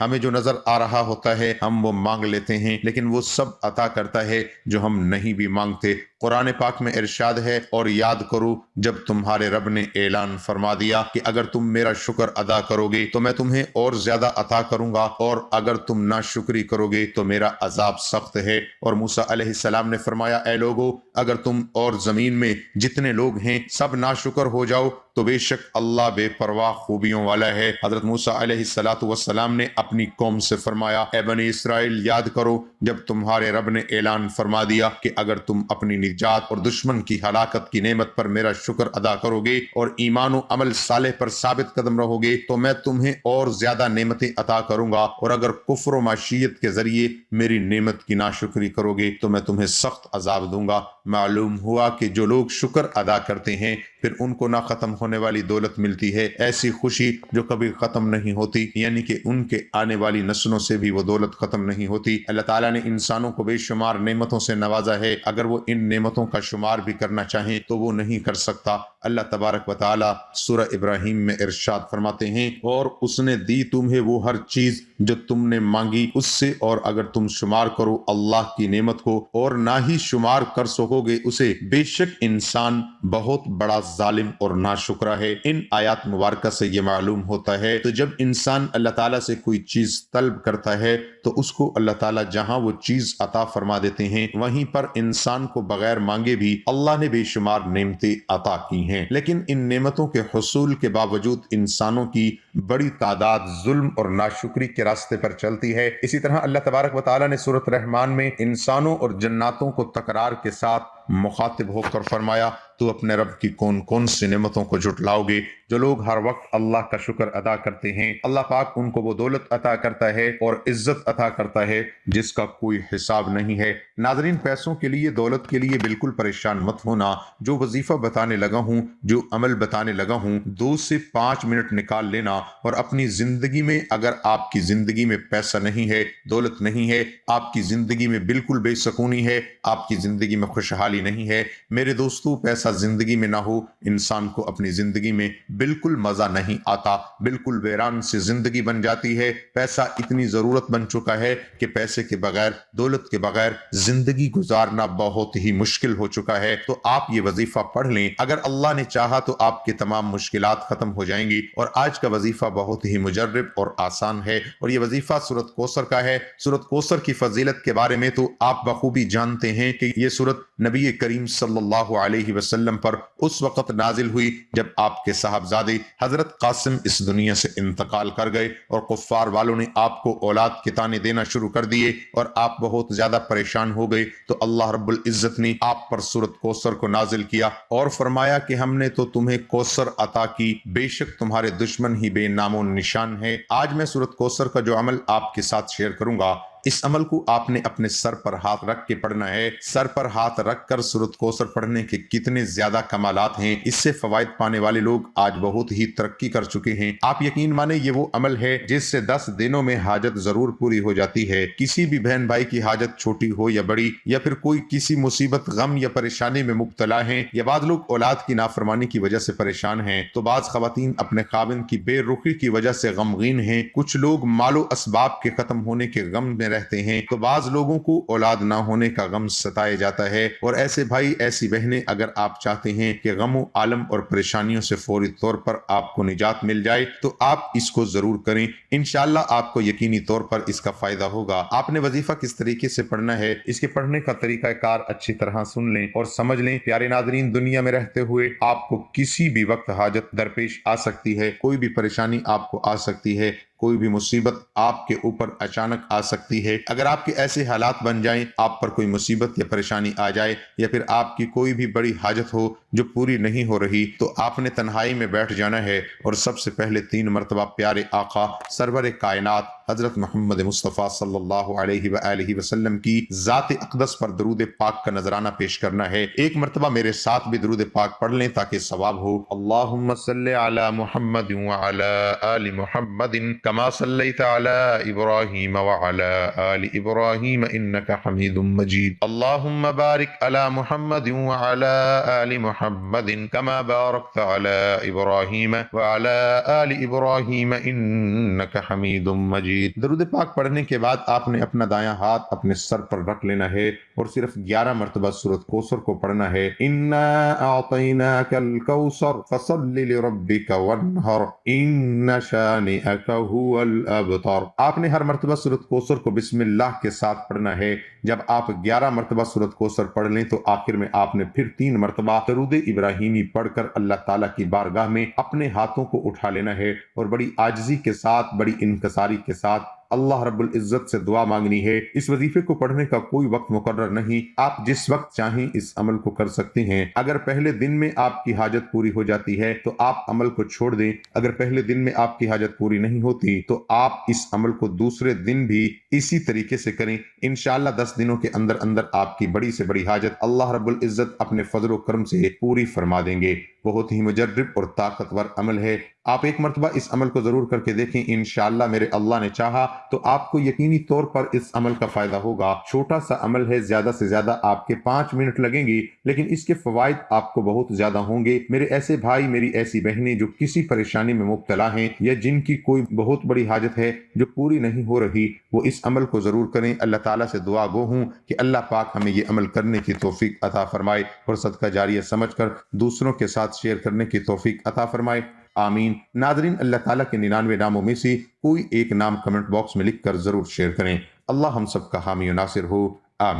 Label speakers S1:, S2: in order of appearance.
S1: ہمیں جو نظر آ رہا ہوتا ہے ہم وہ مانگ لیتے ہیں، لیکن وہ سب عطا کرتا ہے جو ہم نہیں بھی مانگتے۔ قرآن پاک میں ارشاد ہے، اور یاد کرو جب تمہارے رب نے اعلان فرما دیا کہ اگر تم میرا شکر ادا کرو گے تو میں تمہیں اور زیادہ عطا کروں گا، اور اگر تم ناشکری کرو گے تو میرا عذاب سخت ہے۔ اور موسیٰ علیہ السلام نے فرمایا، اے لوگو اگر تم اور زمین میں جتنے لوگ ہیں سب ناشکر ہو جاؤ تو بے شک اللہ بے پرواہ خوبیوں والا ہے۔ حضرت موسیٰ علیہ السلام نے اپنی قوم سے فرمایا، اے بنی اسرائیل یاد کرو جب تمہارے رب نے اعلان فرما دیا کہ اگر تم اپنی نجات اور دشمن کی ہلاکت کی نعمت پر میرا شکر ادا کرو گے اور ایمان و عمل صالح پر ثابت قدم رہو گے تو میں تمہیں اور زیادہ نعمتیں عطا کروں گا، اور اگر کفر و معصیت کے ذریعے میری نعمت کی ناشکری کرو گے تو میں تمہیں سخت عذاب دوں گا۔ معلوم ہوا کہ جو لوگ شکر ادا کرتے ہیں پھر ان کو نہ ختم ہونے والی دولت ملتی ہے، ایسی خوشی جو کبھی ختم نہیں ہوتی، یعنی کہ ان کے آنے والی نسلوں سے بھی وہ دولت ختم نہیں ہوتی۔ اللہ تعالیٰ نے انسانوں کو بے شمار نعمتوں سے نوازا ہے، اگر وہ ان نعمتوں کا شمار بھی کرنا چاہیں تو وہ نہیں کر سکتا۔ اللہ تبارک و تعالیٰ سورہ ابراہیم میں ارشاد فرماتے ہیں، اور اس نے دی تمہیں وہ ہر چیز جو تم نے مانگی اس سے، اور اگر تم شمار کرو اللہ کی نعمت کو اور نہ ہی شمار کر سکو گے اسے، بے شک انسان بہت بڑا ظالم اور ناشکرا ہے۔ ان آیات مبارکہ سے یہ معلوم ہوتا ہے تو جب انسان اللہ تعالیٰ سے کوئی چیز طلب کرتا ہے تو اس کو اللہ تعالیٰ جہاں وہ چیز عطا فرما دیتے ہیں، وہیں پر انسان کو بغیر مانگے بھی اللہ نے بے شمار نعمتیں عطا کی ہیں۔ لیکن ان نعمتوں کے حصول کے باوجود انسانوں کی بڑی تعداد ظلم اور ناشکری کے راستے پر چلتی ہے۔ اسی طرح اللہ تبارک و تعالیٰ نے سورۃ رحمان میں انسانوں اور جناتوں کو تکرار کے ساتھ مخاطب ہو کر فرمایا، تو اپنے رب کی کون کون سی نعمتوں کو جھٹلاؤ گے؟ جو لوگ ہر وقت اللہ کا شکر ادا کرتے ہیں اللہ پاک ان کو وہ دولت عطا کرتا ہے اور عزت عطا کرتا ہے جس کا کوئی حساب نہیں ہے۔ ناظرین، پیسوں کے لیے، دولت کے لیے بالکل پریشان مت ہونا۔ جو وظیفہ بتانے لگا ہوں، جو عمل بتانے لگا ہوں، 2 سے 5 منٹ نکال لینا، اور اپنی زندگی میں اگر آپ کی زندگی میں پیسہ نہیں ہے، دولت نہیں ہے، آپ کی زندگی میں بالکل بے سکونی ہے، آپ کی زندگی میں خوشحالی نہیں ہے، میرے دوستو پیسہ زندگی میں نہ ہو انسان کو اپنی زندگی میں بالکل مزہ نہیں آتا، بالکل ویران سے زندگی بن جاتی ہے۔ پیسہ اتنی ضرورت بن چکا ہے کہ پیسے کے بغیر، دولت کے بغیر زندگی گزارنا بہت ہی مشکل ہو چکا ہے۔ تو آپ یہ وظیفہ پڑھ لیں، اگر اللہ نے چاہا تو آپ کے تمام مشکلات ختم ہو جائیں گی۔ اور آج کا وظیفہ بہت ہی مجرب اور آسان ہے، اور یہ وظیفہ سورۃ کوثر کا ہے۔ سورۃ کوثر کی فضیلت کے بارے میں تو آپ بخوبی جانتے ہیں کہ یہ سورۃ نبی کریم صلی اللہ علیہ وسلم پر اس وقت نازل ہوئی جب آپ کے صاحبزادے حضرت قاسم اس دنیا سے انتقال کر گئے، اور کفار والوں نے آپ کو اولاد کے طعنے دینا شروع کر دیے، اور آپ بہت زیادہ پریشان ہو گئے۔ تو اللہ رب العزت نے آپ پر سورۃ کوثر کو نازل کیا اور فرمایا کہ ہم نے تو تمہیں کوثر عطا کی، بے شک تمہارے دشمن ہی بے نام و نشان ہے۔ آج میں سورۃ کوثر کا جو عمل آپ کے ساتھ شیئر کروں گا، اس عمل کو آپ نے اپنے سر پر ہاتھ رکھ کے پڑھنا ہے۔ سر پر ہاتھ رکھ کر سورۃ کوثر پڑھنے کے کتنے زیادہ کمالات ہیں، اس سے فوائد پانے والے لوگ آج بہت ہی ترقی کر چکے ہیں۔ آپ یقین مانیں یہ وہ عمل ہے جس سے 10 دنوں میں حاجت ضرور پوری ہو جاتی ہے۔ کسی بھی بہن بھائی کی حاجت چھوٹی ہو یا بڑی، یا پھر کوئی کسی مصیبت، غم یا پریشانی میں مبتلا ہیں، یا بعض لوگ اولاد کی نافرمانی کی وجہ سے پریشان ہیں، تو بعض خواتین اپنے خاوند کی بے رخی کی وجہ سے غمگین ہیں، کچھ لوگ مال و اسباب کے ختم ہونے کے غم میں رہتے ہیں، تو بعض لوگوں کو اولاد نہ ہونے کا غم ستائے جاتا ہے۔ اور ایسے بھائی، ایسی بہنیں، اگر آپ چاہتے ہیں کہ غم و عالم اور پریشانیوں سے فوری طور پر آپ کو نجات مل جائے تو آپ اس کو ضرور کریں، انشاءاللہ آپ کو یقینی طور پر اس کا فائدہ ہوگا۔ آپ نے وظیفہ کس طریقے سے پڑھنا ہے، اس کے پڑھنے کا طریقہ کار اچھی طرح سن لیں اور سمجھ لیں۔ پیارے ناظرین، دنیا میں رہتے ہوئے آپ کو کسی بھی وقت حاجت درپیش آ سکتی ہے، کوئی بھی پریشانی آپ کو آ سکتی ہے، کوئی بھی مصیبت آپ کے اوپر اچانک آ سکتی ہے۔ اگر آپ کے ایسے حالات بن جائیں، آپ پر کوئی مصیبت یا پریشانی آ جائے، یا پھر آپ کی کوئی بھی بڑی حاجت ہو جو پوری نہیں ہو رہی، تو آپ نے تنہائی میں بیٹھ جانا ہے اور سب سے پہلے 3 مرتبہ پیارے آقا سرور کائنات حضرت محمد مصطفیٰ صلی اللہ علیہ وآلہ وسلم کی ذات اقدس پر درود پاک کا نذرانہ پیش کرنا ہے۔ ایک مرتبہ میرے ساتھ بھی درود پاک پڑھ لیں تاکہ ثواب ہو۔ اللہم صلی علی محمد وعلی آل محمد كما صليت على إبراهيم وعلى آل إبراهيم إنك حميد مجيد. اللهم بارك على محمد وعلى آل محمد كما باركت على إبراهيم وعلى آل إبراهيم إنك حميد مجيد. درود پاک پڑھنے کے بعد آپ نے اپنا دایاں ہاتھ اپنے سر پر رکھ لینا ہے اور صرف 11 مرتبہ سورۃ کوثر کو پڑھنا ہے. انا اعطیناک الکوثر فصل لربک وانحر ان شانئک هو الابتر. آپ نے ہر مرتبہ سورۃ کوثر کو بسم اللہ کے ساتھ پڑھنا ہے. جب آپ 11 مرتبہ سورۃ کوثر پڑھ لیں تو آخر میں آپ نے پھر 3 مرتبہ درود ابراہیمی پڑھ کر اللہ تعالیٰ کی بارگاہ میں اپنے ہاتھوں کو اٹھا لینا ہے اور بڑی عاجزی کے ساتھ، بڑی انکساری کے ساتھ اللہ رب العزت سے دعا مانگنی ہے. اس وظیفے کو پڑھنے کا کوئی وقت مقرر نہیں، آپ جس وقت چاہیں اس عمل کو کر سکتے ہیں. اگر پہلے دن میں آپ کی حاجت پوری ہو جاتی ہے تو آپ عمل کو چھوڑ دیں. اگر پہلے دن میں آپ کی حاجت پوری نہیں ہوتی تو آپ اس عمل کو دوسرے دن بھی اسی طریقے سے کریں. انشاءاللہ 10 دنوں کے اندر اندر آپ کی بڑی سے بڑی حاجت اللہ رب العزت اپنے فضل و کرم سے پوری فرما دیں گے. بہت ہی مجرب اور طاقتور عمل ہے. آپ ایک مرتبہ اس عمل کو ضرور کر کے دیکھیں. انشاءاللہ میرے اللہ نے چاہا تو آپ کو یقینی طور پر اس عمل کا فائدہ ہوگا. چھوٹا سا عمل ہے، زیادہ سے زیادہ آپ کے 5 منٹ لگیں گے، لیکن اس کے فوائد آپ کو بہت زیادہ ہوں گے. میرے ایسے بھائی، میری ایسی بہنیں جو کسی پریشانی میں مبتلا ہیں یا جن کی کوئی بہت بڑی حاجت ہے جو پوری نہیں ہو رہی، وہ اس عمل کو ضرور کریں. اللہ تعالیٰ سے دعا گو ہوں کہ اللہ پاک ہمیں یہ عمل کرنے کی توفیق عطا فرمائے اور صدقہ جاریہ سمجھ کر دوسروں کے ساتھ شیئر کرنے کی توفیق عطا فرمائے. آمین. ناظرین، اللہ تعالیٰ کے 99 ناموں میں سے کوئی ایک نام کمنٹ باکس میں لکھ کر ضرور شیئر کریں. اللہ ہم سب کا حامی و ناصر ہو.